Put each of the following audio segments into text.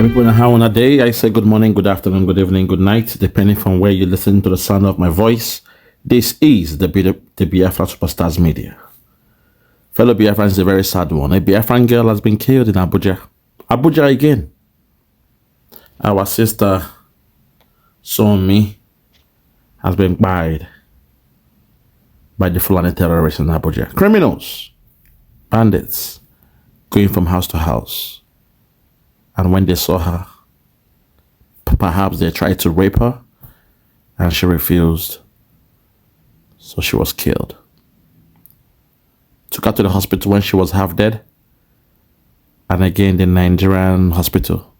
People in how on a day, I say good morning, good afternoon, good evening, good night, depending from where you listen to the sound of my voice. This is the Biafra Superstars Media. Fellow Biafran is a very sad one. A Biafran girl has been killed in Abuja. Abuja again. Our sister, Sommie, has been buried by the Fulani terrorists in Abuja. Criminals, bandits, going from house to house. And when they saw her, perhaps they tried to rape her, and she refused. So she was killed. Took her to the hospital when she was half dead. And again, the Nigerian hospital,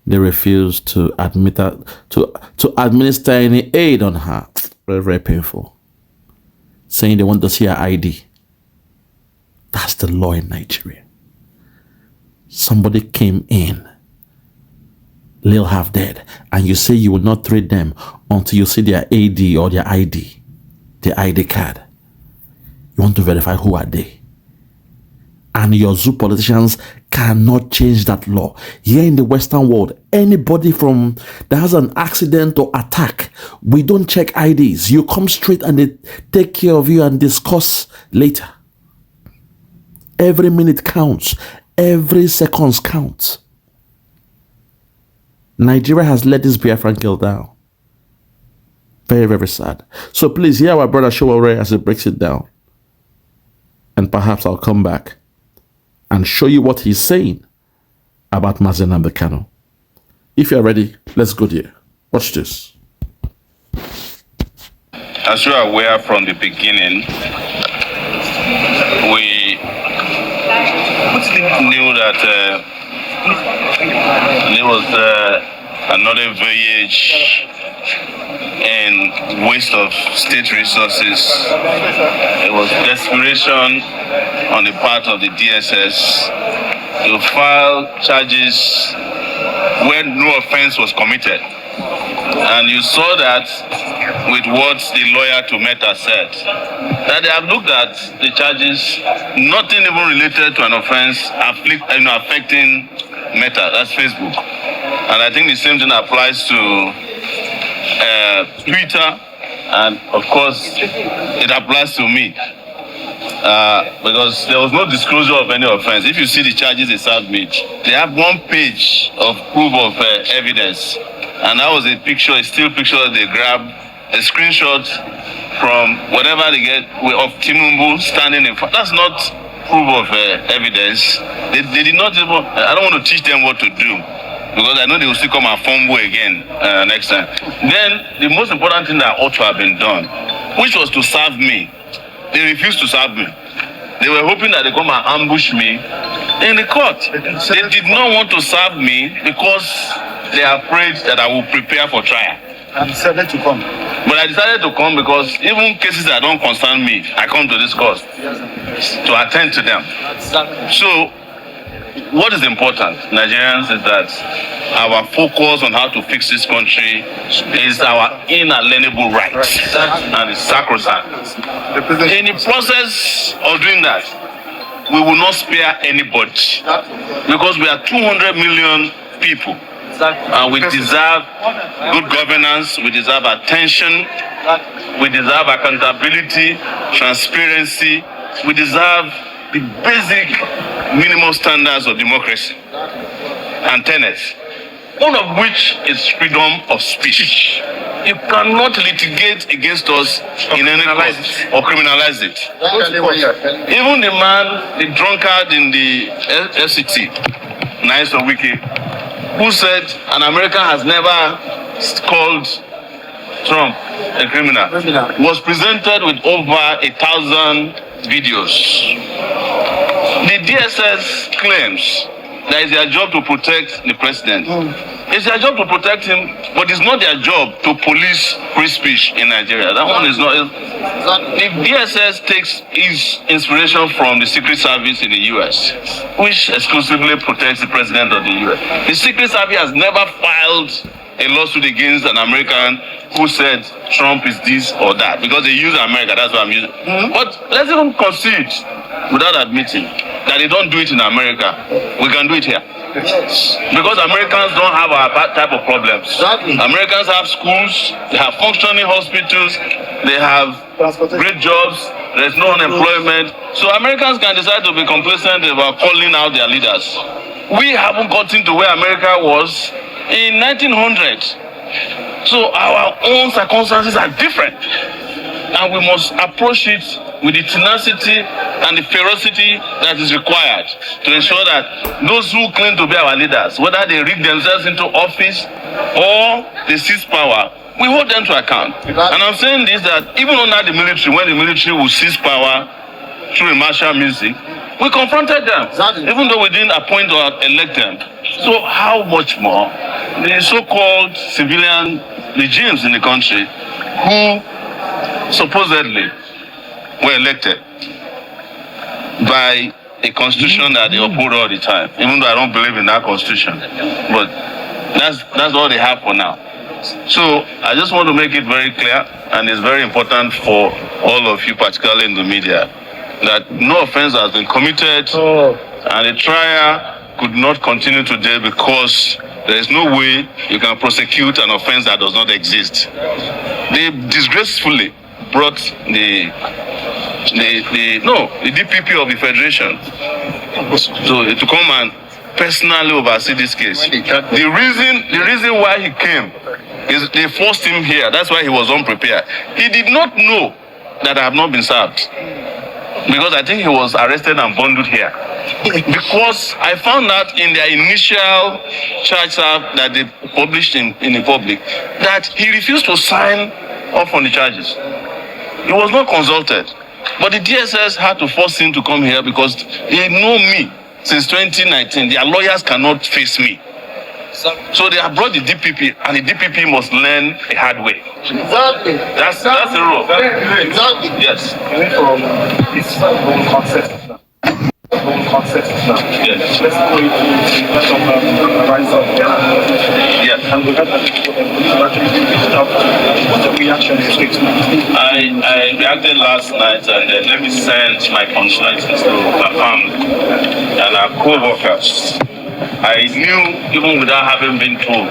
they refused to admit her, to administer any aid on her. Very, very painful. Saying they want to see her ID. That's the law in Nigeria. Somebody came in, little half dead, and you say you will not treat them until you see their AD or their ID, their ID card. You want to verify who are they. And your zoo politicians cannot change that law. Here in the Western world, anybody that has an accident or attack, we don't check IDs. You come straight and they take care of you and discuss later. Every minute counts. Every seconds count. Nigeria has let this Biafran girl down. Very, very sad. So please hear our brother Sowore as he breaks it down. And perhaps I'll come back and show you what he's saying about nnamdi kanu. If you're ready, let's go there. Watch this. As you are aware from the beginning, we knew that there was another voyage and waste of state resources. It was desperation on the part of the DSS to file charges where no offense was committed. And you saw that with what the lawyer to Meta said, that they have looked at the charges, nothing even related to an offense affecting Meta, that's Facebook. And I think the same thing applies to Twitter, and of course it applies to me. Because there was no disclosure of any offense. If you see the charges they served me, they have one page of proof of evidence. And that was a picture, a still picture that they grabbed, a screenshot from whatever they get of Tinubu standing in front. That's not proof of evidence. They did not even, I don't want to teach them what to do, because I know they will still come and fumble again next time. Then the most important thing that ought to have been done, which was to serve me, they refused to serve me. They were hoping that they come and ambush me in the court. They did not want to serve me because they are afraid that I will prepare for trial. I decided to come. But I decided to come because even cases that don't concern me, I come to this court to attend to them. So, what is important, Nigerians, is that our focus on how to fix this country is our inalienable right, and it's sacrosanct. In the process of doing that, we will not spare anybody, because we are 200 million people, and we deserve good governance, we deserve attention, we deserve accountability, transparency, we deserve the basic minimum standards of democracy and tenets, one of which is freedom of speech. You cannot litigate against us in any court or criminalize it. Even the man, the drunkard in the FCT, Wike, who said an American has never called Trump a criminal, was presented with over 1,000 videos. The DSS claims that it's their job to protect the president. It's their job to protect him, but it's not their job to police free speech in Nigeria. That one is not. The DSS takes its inspiration from the Secret Service in the US, which exclusively protects the president of the US. The Secret Service has never filed a lawsuit against an American who said Trump is this or that, because they use America, that's what I'm using. But let's even concede, without admitting, that they don't do it in America, we can do it here. Because Americans don't have our type of problems. Americans have schools, they have functioning hospitals, they have great jobs, there's no unemployment. So Americans can decide to be complacent about calling out their leaders. We haven't gotten to where America was in 1900. So our own circumstances are different. And we must approach it with the tenacity and the ferocity that is required to ensure that those who claim to be our leaders, whether they rig themselves into office or they seize power, we hold them to account. And I'm saying this, that even under the military, when the military will seize power through a martial music, we confronted them, even though we didn't appoint or elect them. So how much more the so-called civilian regimes in the country who supposedly were elected by a constitution that they uphold all the time, even though I don't believe in that constitution. But that's all they have for now. So I just want to make it very clear, and it's very important for all of you, particularly in the media, that no offense has been committed, and the trial could not continue today because there is no way you can prosecute an offense that does not exist. They disgracefully brought the DPP of the Federation to come and personally oversee this case. The reason why he came is they forced him here. That's why he was unprepared. He did not know that I have not been served, because I think he was arrested and bundled here. Because I found out in their initial charge that they published in the public that he refused to sign off on the charges. He was not consulted. But the DSS had to force him to come here because they know me since 2019. Their lawyers cannot face me. So they have brought the DPP, and the DPP must learn a hard way. Exactly. That's the rule. Exactly. Yes. It's own concept now. Yes. Let's go into some rise of Yes. and we heard that the police have actually reached out. What's the reaction you expect now? I reacted last night, and let me send my condolences to her family and our co-workers. I knew, even without having been told,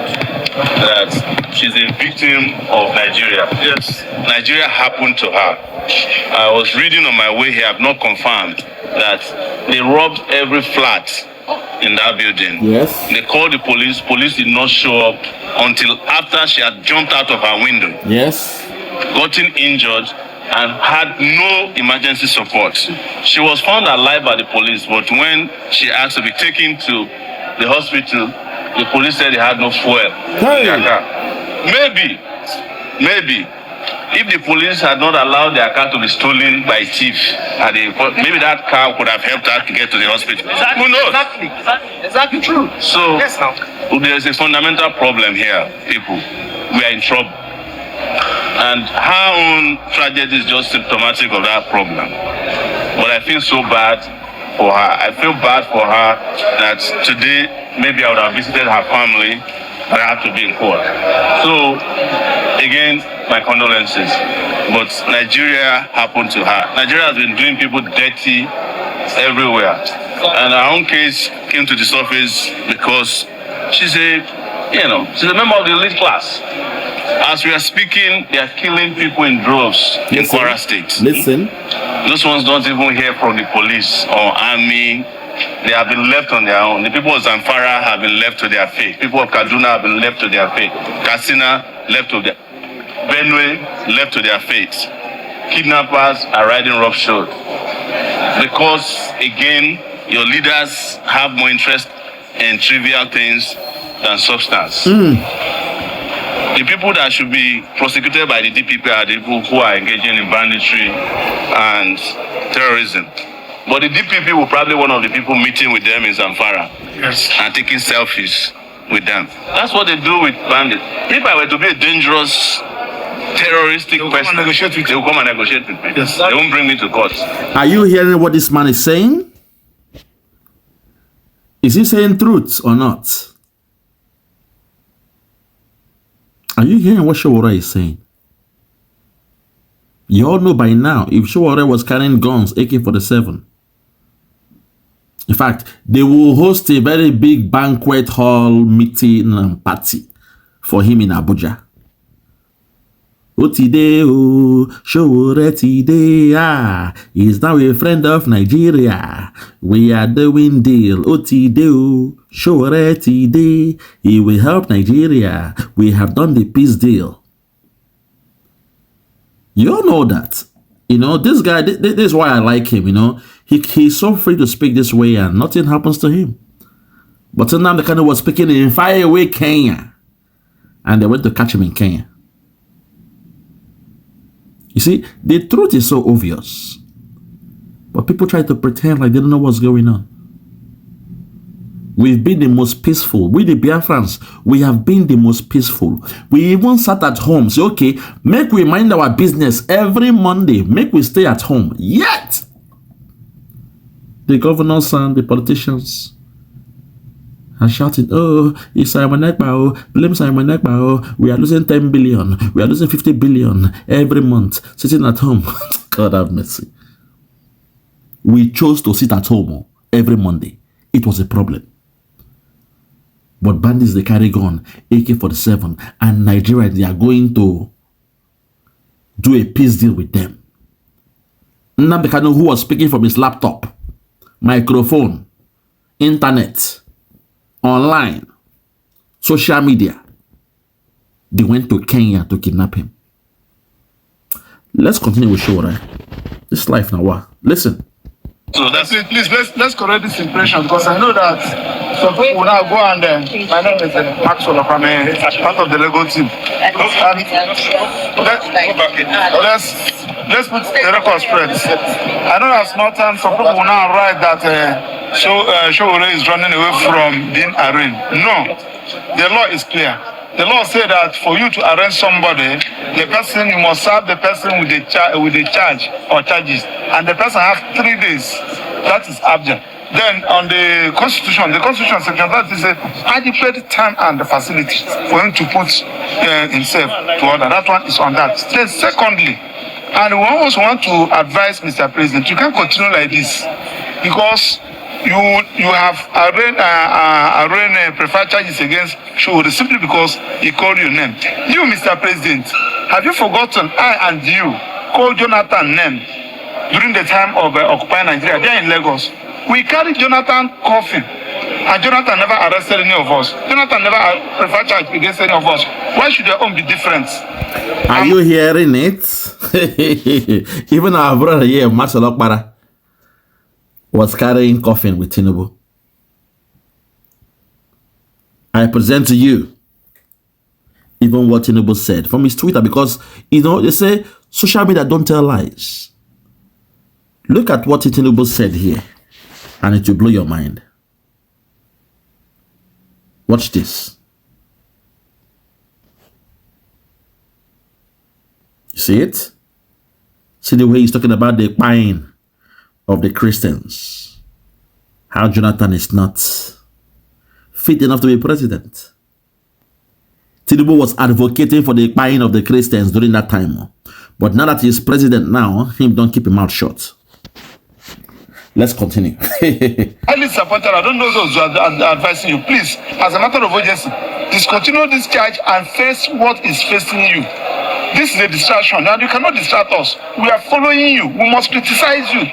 that she's a victim of Nigeria. Yes. Nigeria happened to her. I was reading on my way here, I've not confirmed, that they robbed every flat in that building. Yes. They called the police. Police did not show up until after she had jumped out of her window. Yes. Gotten injured and had no emergency support. She was found alive by the police, but when she asked to be taken to the hospital, the police said they had no fuel in their car. Maybe if the police had not allowed their car to be stolen by a thief, maybe that car could have helped her to get to the hospital. Exactly. Who knows? Exactly true. So yes, now there is a fundamental problem here, people. We are in trouble. And her own tragedy is just symptomatic of that problem. But I feel so bad for her. I feel bad for her that today maybe I would have visited her family, but I have to be in court. So again, my condolences. But Nigeria happened to her. Nigeria has been doing people dirty everywhere. And her own case came to the surface because she's a member of the elite class. As we are speaking, they are killing people in droves in Kwara State. Listen. Those ones don't even hear from the police or army. They have been left on their own. The people of Zamfara have been left to their fate. People of Kaduna have been left to their fate. Katsina left to their Benue left to their fate. Kidnappers are riding roughshod. Because again, your leaders have more interest in trivial things than substance. The people that should be prosecuted by the DPP are the people who are engaging in banditry and terrorism. But the DPP will probably be one of the people meeting with them in Zamfara and taking selfies with them. That's what they do with bandits. If I were to be a dangerous terroristic person, they will come and negotiate with me. Yes. They won't bring me to court. Are you hearing what this man is saying? Is he saying truth or not? Are you hearing what Sowore is saying? You all know by now, if Sowore was carrying guns, AK-47, In fact, they will host a very big banquet hall meeting and party for him in Abuja. Otide o, Sowore today, he's now a friend of Nigeria. We are doing deal. Otide o, Sowore today, he will help Nigeria. We have done the peace deal. You all know that. You know, this guy, this is why I like him, you know. He's so free to speak this way and nothing happens to him. But nnamdi Kanu was speaking in faraway Kenya. And they went to catch him in Kenya. You see, the truth is so obvious. But people try to pretend like they don't know what's going on. We've been the most peaceful. We the Biafrans, we have been the most peaceful. We even sat at home. Say, okay, make we mind our business every Monday. Make we stay at home. Yet, the governors and the politicians are shouting, oh, it's Simon Ekpa, oh, blame Simon Ekpa, oh, we are losing 10 billion, we are losing 50 billion every month, sitting at home. God have mercy. We chose to sit at home every Monday. It was a problem. But bandits, they carry gun, AK-47, and Nigeria, they are going to do a peace deal with them. Nnamdi Kanu, who was speaking from his laptop, microphone, internet, online, social media, they went to Kenya to kidnap him. Let's continue with Sowore. This life now, what? Listen. So that's it. Please, let's correct this impression, because I know that some people now go and my name is Maxwell. I'm part of the Lego team. Let's put the record straight. I know that small time some people will now write that Sowore is running away from being arraigned. No, the law is clear. The law says that for you to arraign somebody, the person, you must serve the person with a charge or charges, and the person has 3 days. That is abject. Then on the Constitution section, that is a adequate time and the facility for him to put himself to order. That one is on that. Then secondly, and we always want to advise Mr. President, you can't continue like this, because you have arraigned preferred charges against Sowore simply because he called your name. You, Mr. President, have you forgotten I and you called Jonathan name during the time of Occupy Nigeria? They are in Lagos. We carried Jonathan coffin, and Jonathan never arrested any of us. Jonathan never preferred charge against any of us. Why should their own be different? Are you hearing it? Even our brother here, Masolokbara, was carrying coffin with Tinubu. I present to you even what Tinubu said from his Twitter, because, you know, they say social media don't tell lies. Look at what Tinubu said here, and it will blow your mind. Watch this. You see it? See the way he's talking about the pain of the Christians. How Jonathan is not fit enough to be president. Tinubu was advocating for the buying of the Christians during that time. But now that he is president now, him don't keep him out short. Let's continue. Highly disappointed. I don't know those who are advising you. Please, as a matter of urgency, discontinue this charge and face what is facing you. This is a distraction, and you cannot distract us. We are following you. We must criticize you.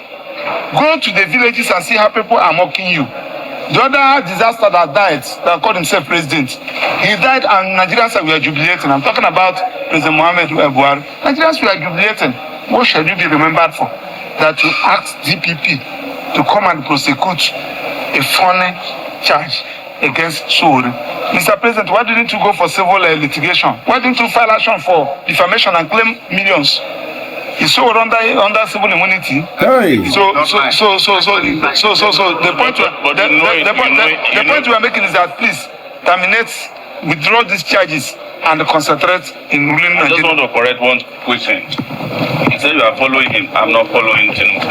Go to the villages and see how people are mocking you. The other disaster that died, that called himself president, he died and Nigerians were jubilating. I'm talking about President Muhammad Buhari. Nigerians were jubilating. What shall you be remembered for? That you asked DPP to come and prosecute a funny charge against Sowore. Mr. President, why didn't you go for civil litigation? Why didn't you file action for defamation and claim millions? Is Sowore under civil immunity? Hey. So the point we are making is that please terminate, withdraw these charges and concentrate in ruling Nigeria. I just want to correct one question. He said you are following him. I'm not following Tinubu.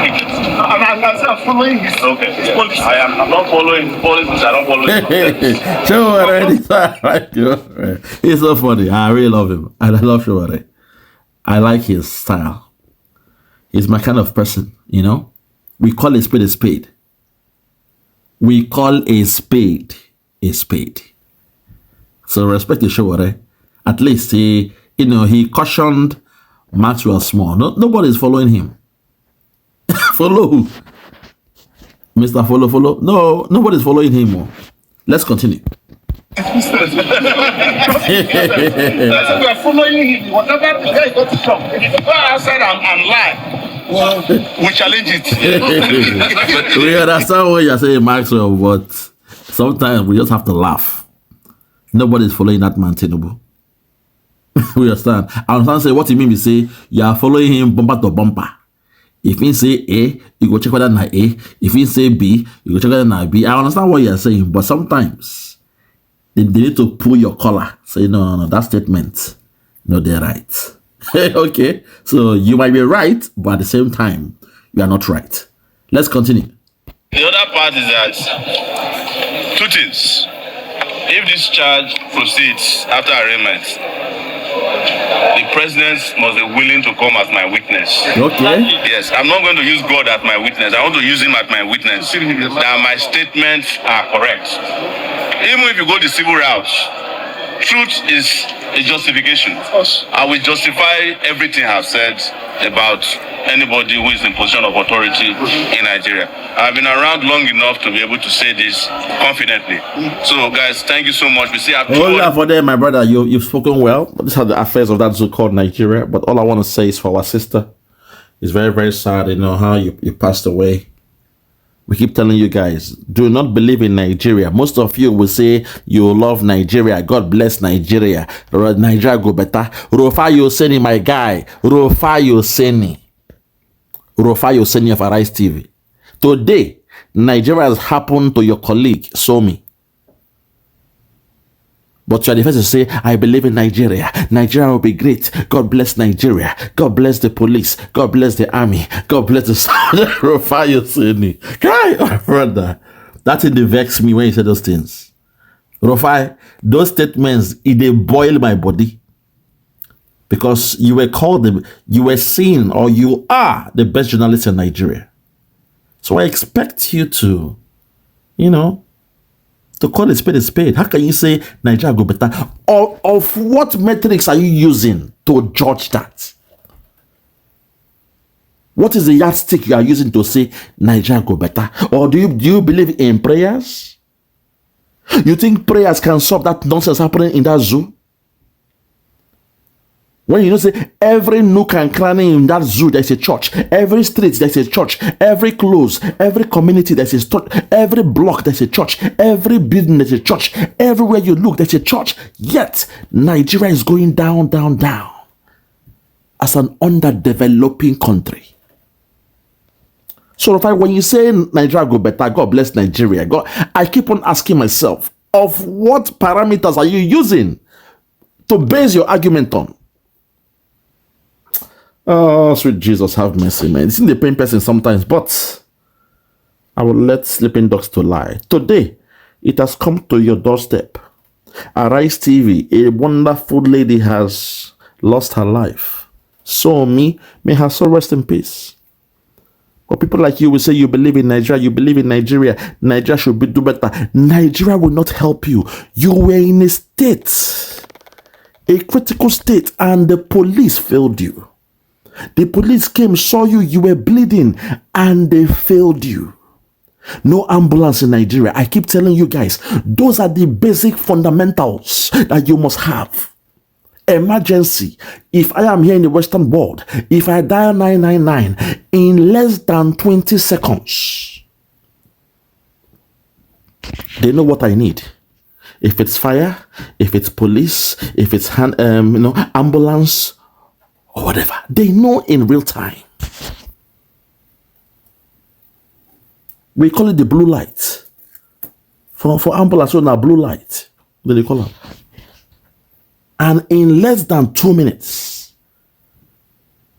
I'm following his policy. I'm not following his policies. I don't follow him. Sowore, he's so funny. I really love him. And I love Sowore. I like his style. He's my kind of person, you know. We call a spade a spade. We call a spade a spade. So respect the Sowore. At least he cautioned Maxwell Small. Nobody's following him. Follow who? Mr. Follow. No, nobody's following him more. Let's continue. We are following him. Whatever the guy got to come. If you go outside and lie, well, we challenge it. We understand what you're saying, Maxwell, but sometimes we just have to laugh. Nobody's following that man, Tinubu. We understand. I understand say what you mean we say you are following him bumper to bumper. If he say A, you go check whether na A. If he say B, you go check whether na B. I understand what you're saying, but sometimes they need to pull your collar. Say no, that statement, no, they're right. Okay, so you might be right, but at the same time, you are not right. Let's continue. The other part is that two things. If this charge proceeds after arraignment, the president must be willing to come as my witness. Okay. Yes, I'm not going to use God as my witness. I want to use him as my witness that my statements are correct. Even if you go the civil route, truth is a justification. I will justify everything I've said about anybody who is in position of authority in Nigeria. I've been around long enough to be able to say this confidently. So, guys, thank you so much. We see hold on for there, my brother. You've spoken well. These are the affairs of that zoo called Nigeria. But all I want to say is for our sister, it's very, very sad, how you passed away. We keep telling you guys, do not believe in Nigeria. Most of you will say you love Nigeria. God bless Nigeria. Nigeria go better. Rofayo Seni, my guy. Rofayo Seni of Arise TV. Today, Nigeria has happened to your colleague, Sommie. But you are the first to say, I believe in Nigeria. Nigeria will be great. God bless Nigeria. God bless the police. God bless the army. God bless the Rofayo Seni. Guy, my brother, that thing vex me when you say those things. Rofai, those statements, they boil my body. Because you were called, you were seen, or you are the best journalist in Nigeria. So I expect you to, to call a spade a spade. How can you say Nigeria go better? Of what metrics are you using to judge that? What is the yardstick you are using to say Nigeria go better? Or do you believe in prayers? You think prayers can solve that nonsense happening in that zoo? When say every nook and cranny in that zoo there's a church, every street there's a church, every close, every community there's a church, every block there's a church, every building there's a church, everywhere you look there's a church. Yet Nigeria is going down, down, down as an underdeveloping country. So when you say Nigeria go better, God bless Nigeria, I keep on asking myself, of what parameters are you using to base your argument on? Oh, sweet Jesus, have mercy, man. It's in the pain person sometimes, but I will let sleeping dogs to lie. Today, it has come to your doorstep. Arise TV, a wonderful lady has lost her life. Sommie, may her soul rest in peace. But people like you will say you believe in Nigeria, you believe in Nigeria. Nigeria should do better. Nigeria will not help you. You were in a state, a critical state, and the police failed you. The police came, saw you, you were bleeding, and they failed you. No ambulance in Nigeria. I keep telling you guys, those are the basic fundamentals that you must have. Emergency. If I am here in the Western world, if I dial 999 in less than 20 seconds, they know what I need. If it's fire, if it's police, if it's ambulance, or whatever, they know in real time. We call it the blue light. For ambulance, now blue light. What do they call it? And in less than 2 minutes,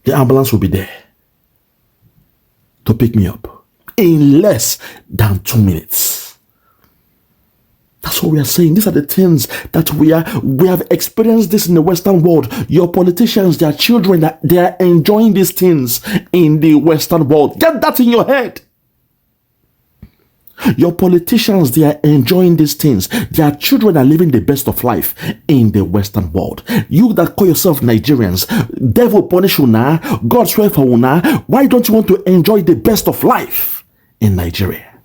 the ambulance will be there to pick me up. In less than 2 minutes. That's what we are saying. These are the things that we have experienced this in the Western world. Your politicians, their children, they are enjoying these things in the Western world. Get that in your head. Your politicians, they are enjoying these things. Their children are living the best of life in the Western world. You that call yourself Nigerians, devil punish una, God swear for una. Why don't you want to enjoy the best of life in Nigeria?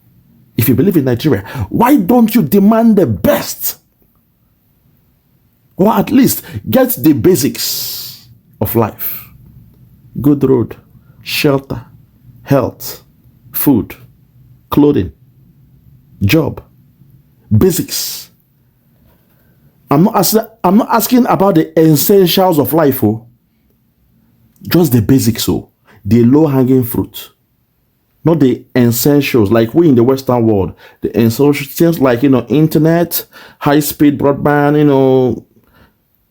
If you believe in Nigeria, why don't you demand the best? Or at least get the basics of life. Good road, shelter, health, food, clothing, job, basics. I'm not asking about the essentials of life, oh. Just the basics, oh. The low-hanging fruit. Not the essentials like we in the Western world. The essentials, things like, internet, high-speed broadband,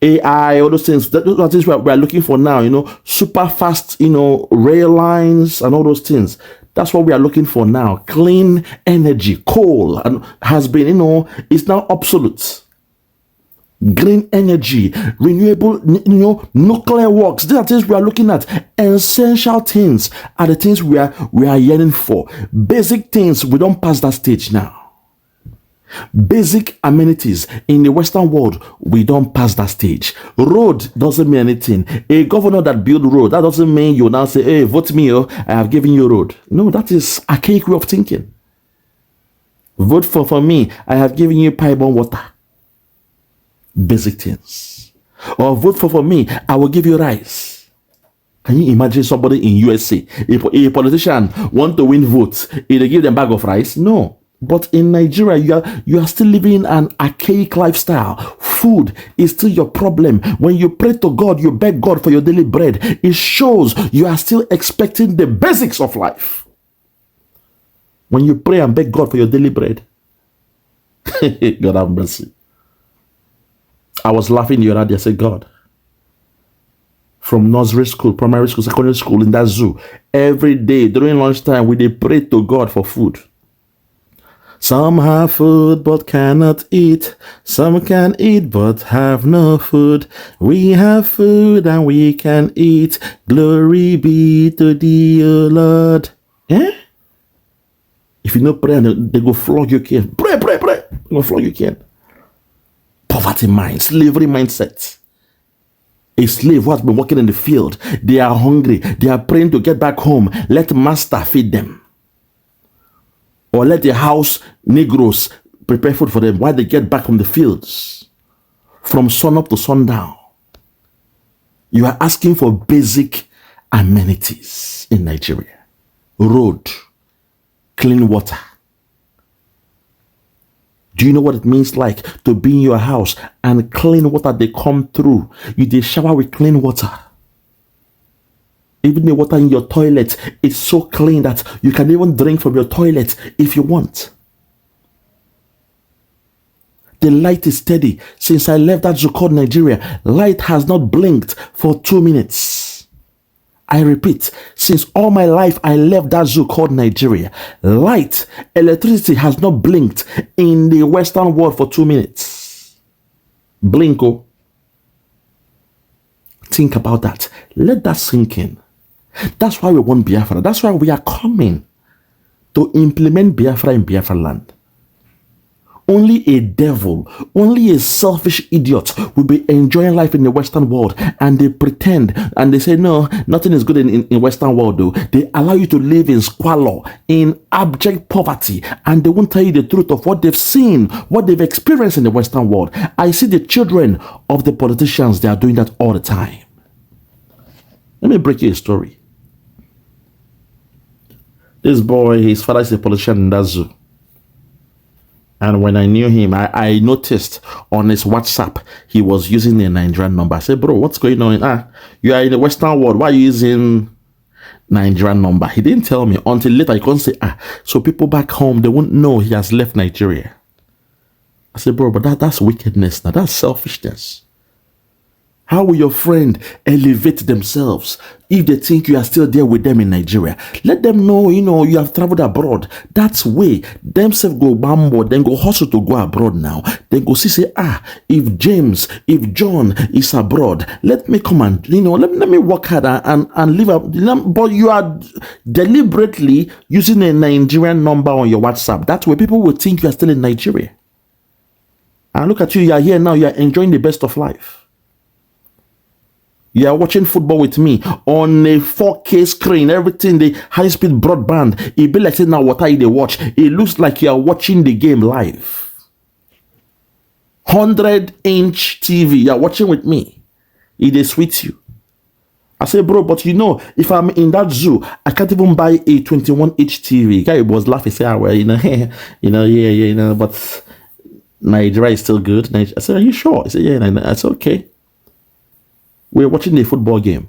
AI, all those things. Those are things we are looking for now, super fast, rail lines and all those things. That's what we are looking for now. Clean energy, coal, and has been, it's now obsolete. Green energy, renewable, nuclear works. These are things we are looking at. Essential things are the things we are yearning for. Basic things, we don't pass that stage now. Basic amenities in the Western world, we don't pass that stage. Road doesn't mean anything. A governor that build road, that doesn't mean you now say, hey, vote me, I have given you road. No, that is a archaic way of thinking. Vote for me, I have given you pipe-borne water. Basic things. Or vote for me, I will give you rice. Can you imagine somebody in USA, a politician want to win votes, they give them a bag of rice? No. But in Nigeria, you are still living an archaic lifestyle. Food is still your problem. When you pray to God, you beg God for your daily bread. It shows you are still expecting the basics of life. When you pray and beg God for your daily bread, God have mercy. I was laughing the other day. I said, God, from nursery school, primary school, secondary school, in that zoo, every day during lunchtime, we pray to God for food. Some have food but cannot eat. Some can eat but have no food. We have food and we can eat. Glory be to thee, O Lord. Eh? If you don't pray, they go flog you can. Pray. They go flog you can. Poverty mind, slavery mindset. A slave who has been working in the field. They are hungry. They are praying to get back home. Let master feed them. Or let the house Negroes prepare food for them while they get back from the fields. From sun up to sundown. You are asking for basic amenities in Nigeria. Road, clean water. Do you know what it means like to be in your house and clean water they come through? You shower with clean water. Even the water in your toilet is so clean that you can even drink from your toilet if you want. The light is steady. Since I left that zoo called Nigeria, light has not blinked for 2 minutes. I repeat, since all my life I left that zoo called Nigeria, electricity has not blinked in the Western world for 2 minutes. Blinko. Think about that. Let that sink in. That's why we want Biafra. That's why we are coming to implement Biafra in Biafra land. Only a devil, only a selfish idiot will be enjoying life in the Western world, and they pretend and they say, no, nothing is good in Western world though. They allow you to live in squalor, in abject poverty, and they won't tell you the truth of what they've seen, what they've experienced in the Western world. I see the children of the politicians, they are doing that all the time. Let me break you a story. This boy, his father is a politician in that zoo. And when I knew him, I noticed on his WhatsApp, he was using a Nigerian number. I said, bro, what's going on? You are in the Western world. Why are you using Nigerian number? He didn't tell me until later. He couldn't say, so people back home, they won't know he has left Nigeria. I said, bro, but that's wickedness now. That's selfishness. How will your friend elevate themselves if they think you are still there with them in Nigeria? Let them know, you have traveled abroad. That's way. Themselves go bambo, then go hustle to go abroad now. Then go say, if James, if John is abroad, let me come and, let me work hard and live up. But you are deliberately using a Nigerian number on your WhatsApp. That way people will think you are still in Nigeria. And look at you are here now, you are enjoying the best of life. You are watching football with me on a 4K screen, everything, the high-speed broadband. It be like saying now what they watch. It looks like you are watching the game live. 100-inch TV, you are watching with me. It is with you. I say, bro, but if I'm in that zoo, I can't even buy a 21-inch TV. Guy was laughing, say, but Nigeria is still good. I said, are you sure? He said, yeah, I said, okay. We're watching a football game.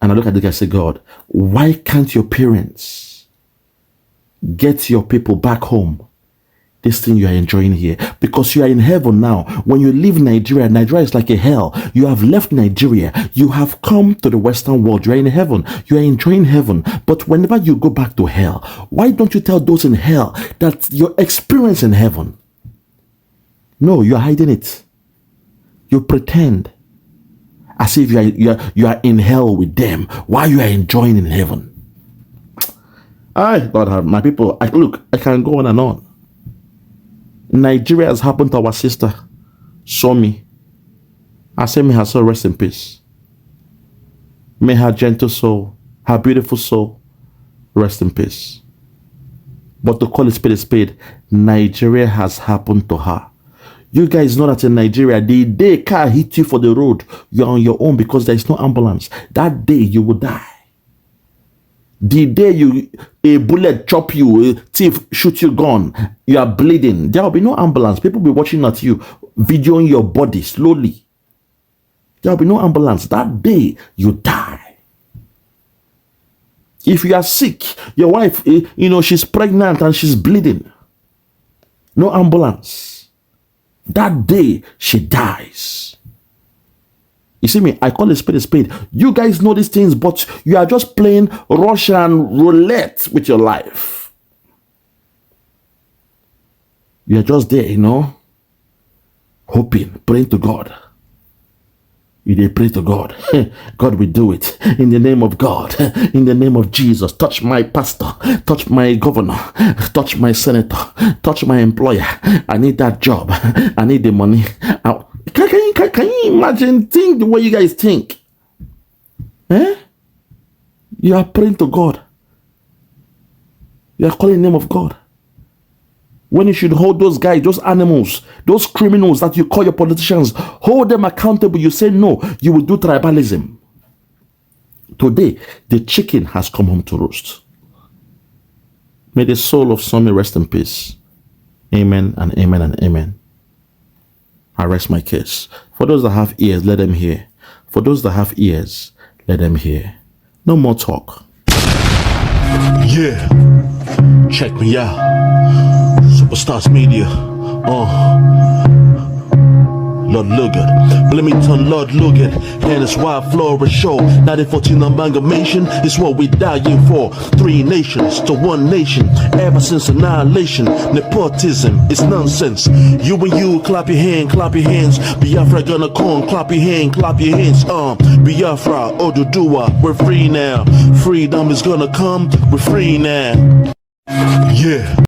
And I look at the guy and say, God, why can't your parents get your people back home? This thing you are enjoying here. Because you are in heaven now. When you leave Nigeria, Nigeria is like a hell. You have left Nigeria. You have come to the Western world. You are in heaven. You are enjoying heaven. But whenever you go back to hell, why don't you tell those in hell that your experience in heaven? No, you are hiding it. You pretend as if you are in hell with them while you are enjoying in heaven. God, my people, I can go on and on. Nigeria has happened to our sister, Sommie. I say, may her soul rest in peace. May her gentle soul, her beautiful soul, rest in peace. But to call a spade, Nigeria has happened to her. You guys know that in Nigeria, the day car hit you for the road, you're on your own because there is no ambulance. That day you will die. The day a bullet chop you, a thief shoot you gun, you are bleeding, there will be no ambulance. People will be watching at you, videoing your body slowly. There will be no ambulance. That day you die. If you are sick, your wife, she's pregnant and she's bleeding, no ambulance. That day she dies. You see me? I call a spade. You guys know these things, but you are just playing Russian roulette with your life. You are just there, hoping, praying to God. You pray to God. God will do it. In the name of God. In the name of Jesus. Touch my pastor. Touch my governor. Touch my senator. Touch my employer. I need that job. I need the money. Can you imagine? Think the way you guys think. You are praying to God. You are calling the name of God. When you should hold those guys, those animals, those criminals that you call your politicians, hold them accountable. You say no, you will do tribalism. Today, the chicken has come home to roast. May the soul of Sommie rest in peace. Amen and amen and amen. I rest my case. For those that have ears, let them hear. For those that have ears, let them hear. No more talk. Yeah, check me out. Superstars Media. Lord Lugard, Bloomington, Lord Lugard, and it's Wild Flora Show. 1914 amalgamation is what we dying for. 3 nations to 1 nation. Ever since annihilation, nepotism is nonsense. You and you, clap your hands. Biafra gonna come, clap your hands. Biafra, Oduduwa, we're free now. Freedom is gonna come, we're free now. Yeah.